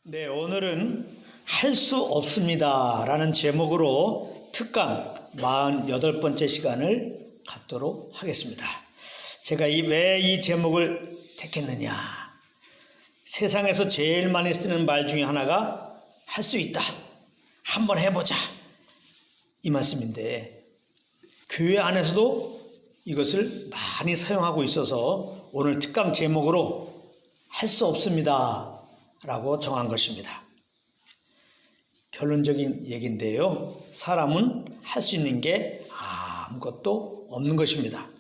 네, 오늘은 할 수 없습니다 라는 제목으로 특강 48번째 시간을 갖도록 하겠습니다. 제가 왜 이 제목을 택했느냐, 세상에서 제일 많이 쓰는 말 중에 하나가 할 수 있다, 한번 해보자, 이 말씀인데 교회 안에서도 이것을 많이 사용하고 있어서 오늘 특강 제목으로 할 수 없습니다 라고 정한 것입니다. 결론적인 얘기인데요, 사람은 할 수 있는 게 아무것도 없는 것입니다.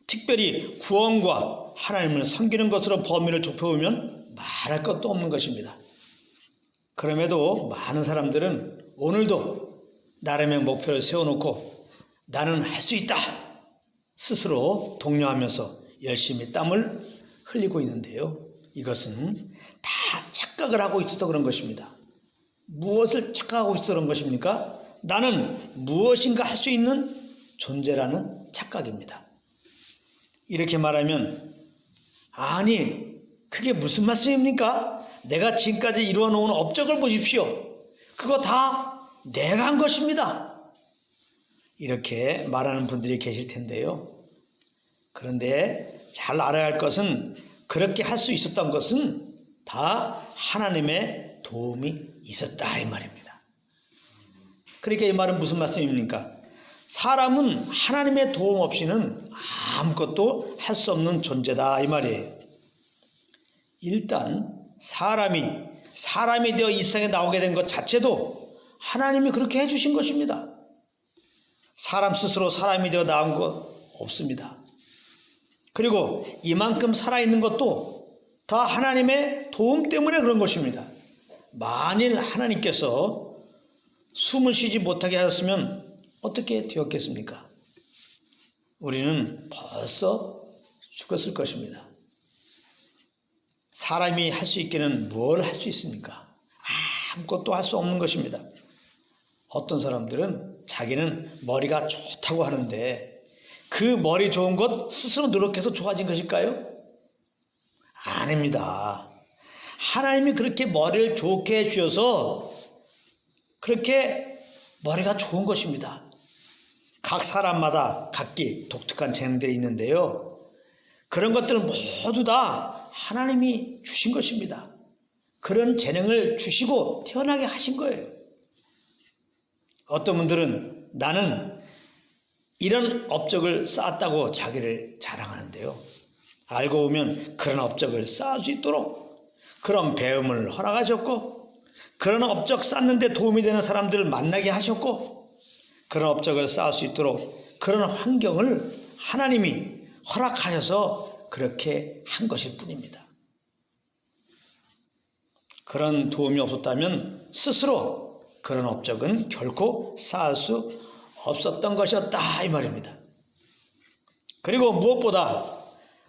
특별히 구원과 하나님을 섬기는 것으로 범위를 좁혀보면 말할 것도 없는 것입니다. 그럼에도 많은 사람들은 오늘도 나름의 목표를 세워놓고 나는 할 수 있다 스스로 독려하면서 열심히 땀을 흘리고 있는데요, 이것은 다 착각을 하고 있어서 그런 것입니다. 무엇을 착각하고 있어서 그런 것입니까? 나는 무엇인가 할 수 있는 존재라는 착각입니다. 이렇게 말하면, 아니 그게 무슨 말씀입니까? 내가 지금까지 이루어 놓은 업적을 보십시오. 그거 다 내가 한 것입니다. 이렇게 말하는 분들이 계실 텐데요, 그런데 잘 알아야 할 것은 그렇게 할 수 있었던 것은 다 하나님의 도움이 있었다, 이 말입니다. 그러니까 이 말은 무슨 말씀입니까? 사람은 하나님의 도움 없이는 아무것도 할 수 없는 존재다, 이 말이에요. 일단 사람이 되어 이 세상에 나오게 된 것 자체도 하나님이 그렇게 해주신 것입니다. 사람 스스로 사람이 되어 나온 것 없습니다. 그리고 이만큼 살아있는 것도 다 하나님의 도움 때문에 그런 것입니다. 만일 하나님께서 숨을 쉬지 못하게 하셨으면 어떻게 되었겠습니까? 우리는 벌써 죽었을 것입니다. 사람이 할 수 있기는 뭘 할 수 있습니까? 아무것도 할 수 없는 것입니다. 어떤 사람들은 자기는 머리가 좋다고 하는데 그 머리 좋은 것 스스로 노력해서 좋아진 것일까요? 아닙니다. 하나님이 그렇게 머리를 좋게 해주셔서 그렇게 머리가 좋은 것입니다. 각 사람마다 각기 독특한 재능들이 있는데요, 그런 것들은 모두 다 하나님이 주신 것입니다. 그런 재능을 주시고 태어나게 하신 거예요. 어떤 분들은 나는 이런 업적을 쌓았다고 자기를 자랑하는데요, 알고 보면 그런 업적을 쌓을 수 있도록 그런 배움을 허락하셨고, 그런 업적 쌓는데 도움이 되는 사람들을 만나게 하셨고, 그런 업적을 쌓을 수 있도록 그런 환경을 하나님이 허락하셔서 그렇게 한 것일 뿐입니다. 그런 도움이 없었다면 스스로 그런 업적은 결코 쌓을 수 없었던 것이었다, 이 말입니다. 그리고 무엇보다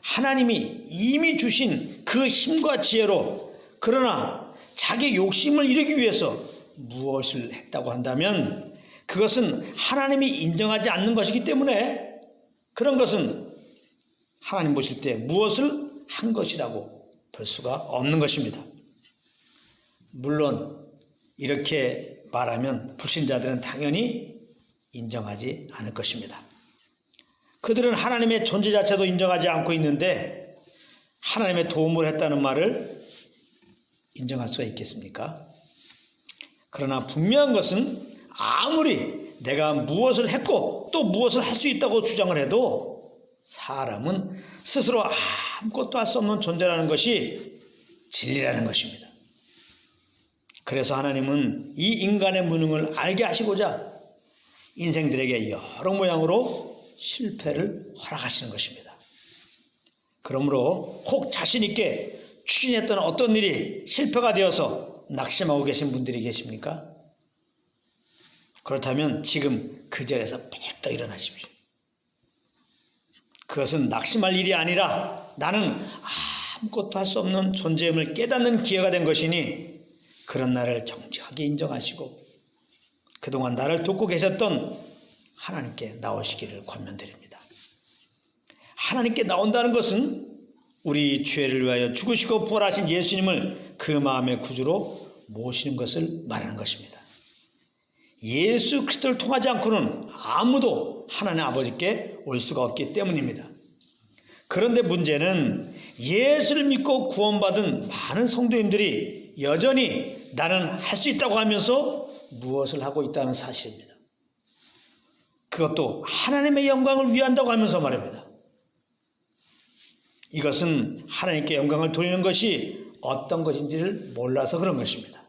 하나님이 이미 주신 그 힘과 지혜로, 그러나 자기 욕심을 이루기 위해서 무엇을 했다고 한다면 그것은 하나님이 인정하지 않는 것이기 때문에 그런 것은 하나님 보실 때 무엇을 한 것이라고 볼 수가 없는 것입니다. 물론 이렇게 말하면 불신자들은 당연히 인정하지 않을 것입니다. 그들은 하나님의 존재 자체도 인정하지 않고 있는데 하나님의 도움을 했다는 말을 인정할 수가 있겠습니까? 그러나 분명한 것은 아무리 내가 무엇을 했고 또 무엇을 할 수 있다고 주장을 해도 사람은 스스로 아무것도 할 수 없는 존재라는 것이 진리라는 것입니다. 그래서 하나님은 이 인간의 무능을 알게 하시고자 인생들에게 여러 모양으로 실패를 허락하시는 것입니다. 그러므로 혹 자신 있게 추진했던 어떤 일이 실패가 되어서 낙심하고 계신 분들이 계십니까? 그렇다면 지금 그 자리에서 벌떡 일어나십시오. 그것은 낙심할 일이 아니라 나는 아무것도 할 수 없는 존재임을 깨닫는 기회가 된 것이니 그런 나를 정직하게 인정하시고 그동안 나를 돕고 계셨던 하나님께 나오시기를 권면드립니다. 하나님께 나온다는 것은 우리 죄를 위하여 죽으시고 부활하신 예수님을 그 마음의 구주로 모시는 것을 말하는 것입니다. 예수 그리스도를 통하지 않고는 아무도 하나님 아버지께 올 수가 없기 때문입니다. 그런데 문제는 예수를 믿고 구원받은 많은 성도님들이 여전히 나는 할 수 있다고 하면서 무엇을 하고 있다는 사실입니다. 그것도 하나님의 영광을 위한다고 하면서 말입니다. 이것은 하나님께 영광을 돌리는 것이 어떤 것인지를 몰라서 그런 것입니다.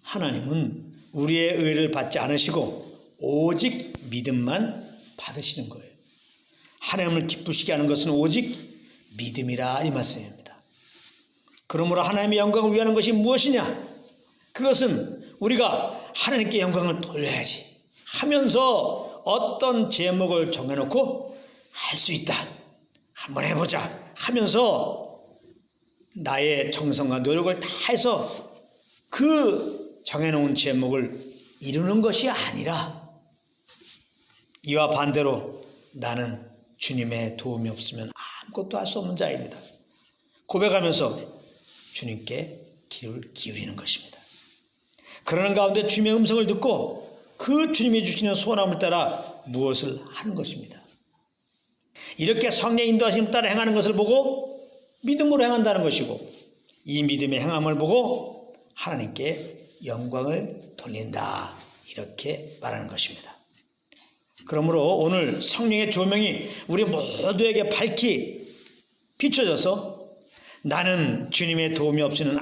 하나님은 우리의 의를 받지 않으시고 오직 믿음만 받으시는 거예요. 하나님을 기쁘시게 하는 것은 오직 믿음이라 이 말씀입니다. 그러므로 하나님의 영광을 위하는 것이 무엇이냐? 그것은 우리가 하나님께 영광을 돌려야지 하면서 어떤 제목을 정해놓고 할 수 있다, 한번 해보자 하면서 나의 정성과 노력을 다해서 그 정해놓은 제목을 이루는 것이 아니라 이와 반대로 나는 주님의 도움이 없으면 아무것도 할 수 없는 자입니다. 고백하면서 주님께 귀를 기울이는 것입니다. 그러는 가운데 주님의 음성을 듣고 그 주님이 주시는 소원함을 따라 무엇을 하는 것입니다. 이렇게 성령의 인도하심을 따라 행하는 것을 보고 믿음으로 행한다는 것이고 이 믿음의 행함을 보고 하나님께 영광을 돌린다 이렇게 말하는 것입니다. 그러므로 오늘 성령의 조명이 우리 모두에게 밝히 비춰져서 나는 주님의 도움이 없이는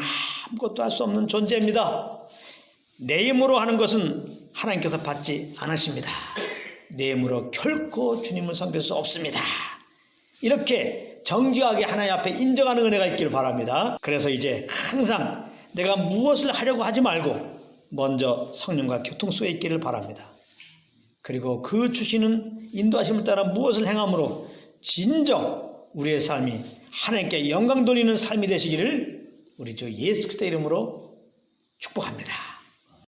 아무것도 할 수 없는 존재입니다. 내 힘으로 하는 것은 하나님께서 받지 않으십니다. 내 힘으로 결코 주님을 섬길 수 없습니다. 이렇게 정직하게 하나님 앞에 인정하는 은혜가 있기를 바랍니다. 그래서 이제 항상 내가 무엇을 하려고 하지 말고 먼저 성령과 교통 속에 있기를 바랍니다. 그리고 그 주시는 인도하심을 따라 무엇을 행함으로 진정 우리의 삶이 하나님께 영광 돌리는 삶이 되시기를 우리 주 예수 그리스도의 이름으로 축복합니다.